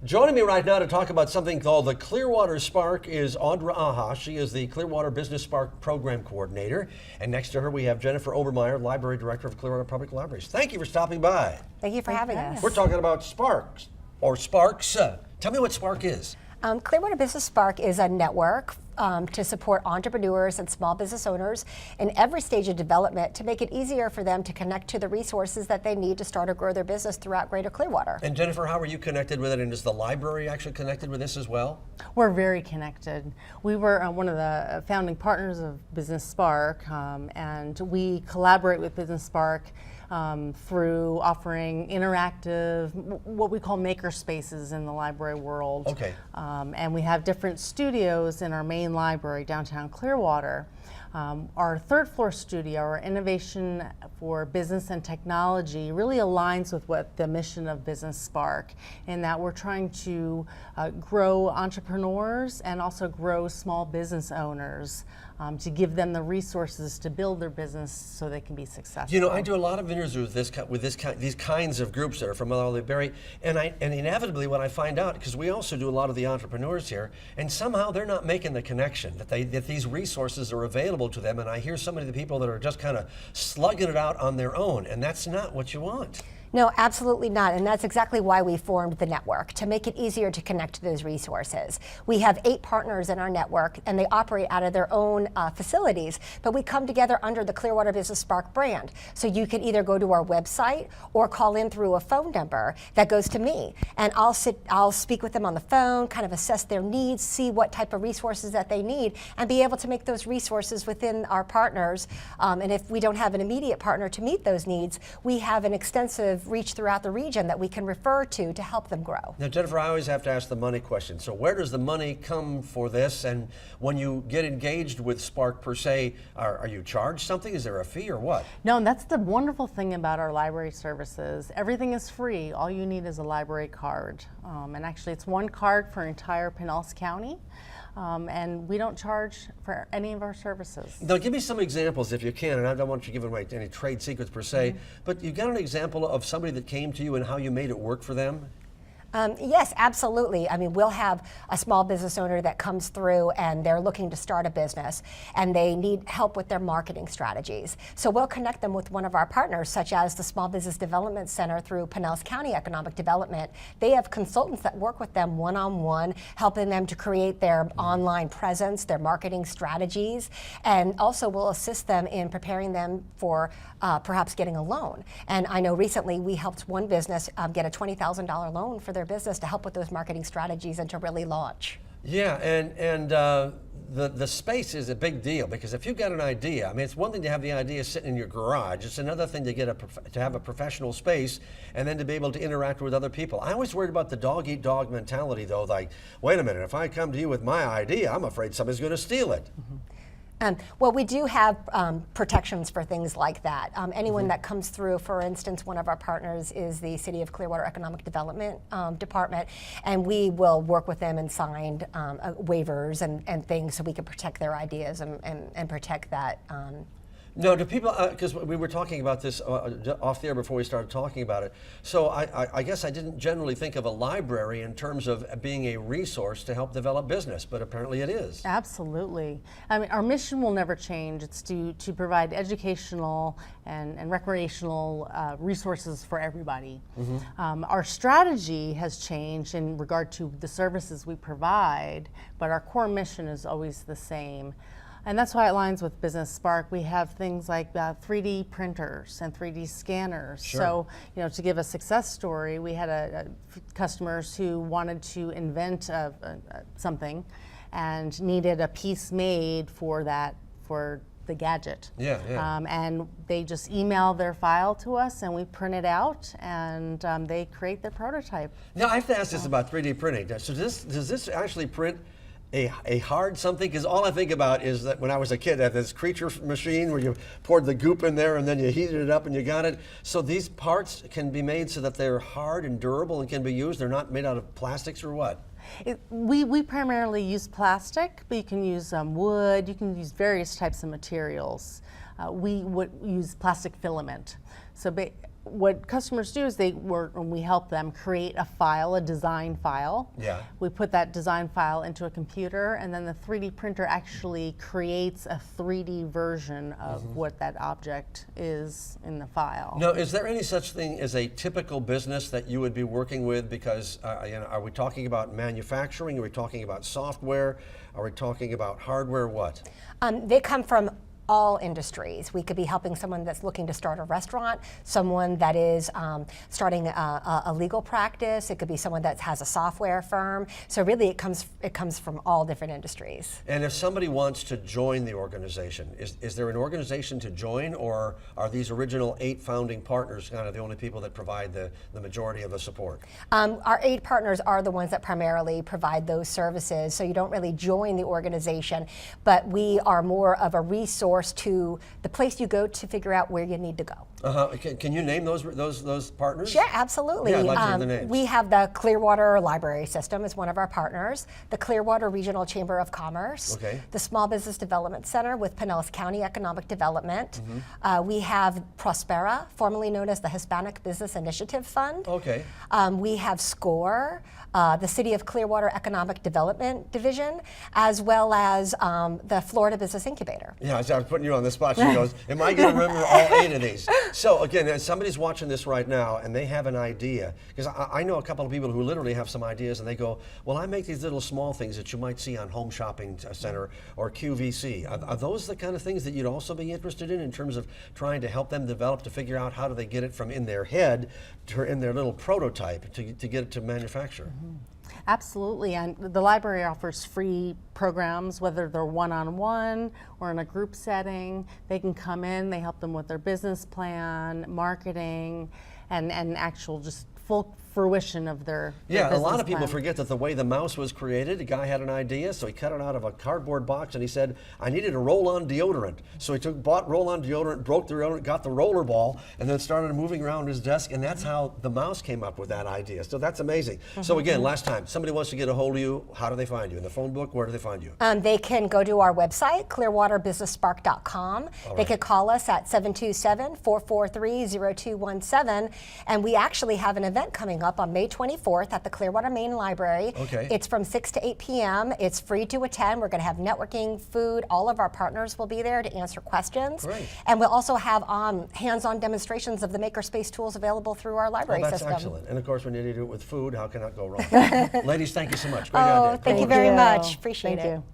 Joining me right now to talk about something called the Clearwater Spark is Audra Aha. She is the Clearwater Business Spark Program Coordinator. And next to her we have Jennifer Obermeyer, Library Director of Clearwater Public Libraries. Thank you for stopping by. Thank you for having us. We're talking about Sparks, or Sparks. Tell me what Spark is. Clearwater Business Spark is a network to support entrepreneurs and small business owners in every stage of development to make it easier for them to connect to the resources that they need to start or grow their business throughout Greater Clearwater. And Jennifer, how are you connected with it? And is the library actually connected with this as well? We're very connected. We were one of the founding partners of Business Spark, and we collaborate with Business Spark through offering interactive, what we call maker spaces in the library world. Okay. And we have different studios in our main library, downtown Clearwater. Our third floor studio, our Innovation for Business and Technology, really aligns with what the mission of Business Spark, in that we're trying to grow entrepreneurs and also grow small business owners to give them the resources to build their business so they can be successful. You know, I do a lot of interviews with these kinds of groups that are from all over the Bay, and inevitably what I find out, because we also do a lot of the entrepreneurs here, and somehow they're not making the connection that these resources are available to them. And I hear some of the people that are just kind of slugging it out on their own, and that's not what you want. No, absolutely not. And that's exactly why we formed the network, to make it easier to connect to those resources. We have 8 partners in our network, and they operate out of their own facilities, but we come together under the Clearwater Business Spark brand. So you can either go to our website or call in through a phone number that goes to me. And I'll speak with them on the phone, kind of assess their needs, see what type of resources that they need, and be able to make those resources within our partners. And if we don't have an immediate partner to meet those needs, we have an extensive reach throughout the region that we can refer to help them grow. Now, Jennifer, I always have to ask the money question. So where does the money come for this? And when you get engaged with Spark per se, are you charged something? Is there a fee or what? No, and that's the wonderful thing about our library services. Everything is free. All you need is a library card. And actually it's one card for entire Pinellas County. And we don't charge for any of our services. Now, give me some examples if you can, and I don't want you to give away any trade secrets per se, but you got an example of somebody that came to you and how you made it work for them? Yes, absolutely. I mean, we'll have a small business owner that comes through and they're looking to start a business and they need help with their marketing strategies. So we'll connect them with one of our partners, such as the Small Business Development Center through Pinellas County Economic Development. They have consultants that work with them one-on-one, helping them to create their online presence, their marketing strategies, and also will assist them in preparing them for perhaps getting a loan. And I know recently we helped one business get a $20,000 loan for their business to help with those marketing strategies and to really launch. Yeah, and the space is a big deal, because if you've got an idea, I mean, it's one thing to have the idea sitting in your garage. It's another thing to to have a professional space and then to be able to interact with other people. I always worried about the dog-eat-dog mentality, though. Like, wait a minute, if I come to you with my idea, I'm afraid somebody's going to steal it. Well, we do have protections for things like that. Anyone that comes through, for instance, one of our partners is the City of Clearwater Economic Development Department, and we will work with them and sign waivers and things so we can protect their ideas and protect that. No, do people, because we were talking about this off the air before we started talking about it, so I guess I didn't generally think of a library in terms of being a resource to help develop business, but apparently it is. Absolutely. I mean, our mission will never change. It's to provide educational and recreational resources for everybody. Our strategy has changed in regard to the services we provide, but our core mission is always the same. And that's why it aligns with Business Spark. We have things like 3D printers and 3D scanners. Sure. So, you know, to give a success story, we had customers who wanted to invent something and needed a piece made for the gadget. Yeah. And they just email their file to us and we print it out and they create their prototype. Now, I have to ask this about 3D printing. So does this actually print a hard something? Because all I think about is that when I was a kid, I had this creature machine where you poured the goop in there and then you heated it up and you got it. So these parts can be made so that they're hard and durable and can be used. They're not made out of plastics or what? We primarily use plastic, but you can use wood, you can use various types of materials. We would use plastic filament. So what customers do is when we help them create a file, a design file. Yeah. We put that design file into a computer, and then the 3D printer actually creates a 3D version of what that object is in the file. Now, is there any such thing as a typical business that you would be working with? Because are we talking about manufacturing? Are we talking about software? Are we talking about hardware? What? They come from all industries. We could be helping someone that's looking to start a restaurant, someone that is starting a legal practice. It could be someone that has a software firm. So really, it comes from all different industries. And if somebody wants to join the organization, is there an organization to join, or are these original 8 founding partners kind of the only people that provide the majority of the support? Our 8 partners are the ones that primarily provide those services. So you don't really join the organization, but we are more of a resource to the place you go to figure out where you need to go. Can you name those partners? Yeah, absolutely. Yeah, I'd like to hear the names. We have the Clearwater Library System as one of our partners, the Clearwater Regional Chamber of Commerce, Okay. the Small Business Development Center with Pinellas County Economic Development. We have Prospera, formerly known as the Hispanic Business Initiative Fund. Okay. We have SCORE, the City of Clearwater Economic Development Division, as well as the Florida Business Incubator. Yeah, I was putting you on the spot. She goes, am I going to remember all 8 of these? So again, as somebody's watching this right now and they have an idea, because I know a couple of people who literally have some ideas and they go, well, I make these little small things that you might see on Home Shopping Center or QVC. Are those the kind of things that you'd also be interested in terms of trying to help them develop to figure out how do they get it from in their head to in their little prototype to get it to manufacture? Absolutely, and the library offers free programs, whether they're one-on-one or in a group setting. They can come in, they help them with their business plan, marketing, and actual just full fruition of their Yeah, a business lot of people plan. forget that the way the mouse was created, a guy had an idea, so he cut it out of a cardboard box and he said, I needed a roll-on deodorant. So he bought roll-on deodorant, broke the deodorant, got the roller ball, and then started moving around his desk, and that's how the mouse came up with that idea. So that's amazing. So again, last time, somebody wants to get a hold of you, how do they find you? In the phone book, where do they find you? They can go to our website, clearwaterbusinessspark.com. They could call us at 727-443-0217. And we actually have an event coming up on May 24th at the Clearwater Main Library. Okay. It's from 6 to 8 p.m. It's free to attend. We're going to have networking, food. All of our partners will be there to answer questions. Great. And we'll also have hands-on demonstrations of the Makerspace tools available through our library Well, that's system. excellent. And of course, when you do it with food, how can that go wrong? Ladies, thank you so much. Great Oh, idea. thank you Good luck. very much. Appreciate Thank it. you.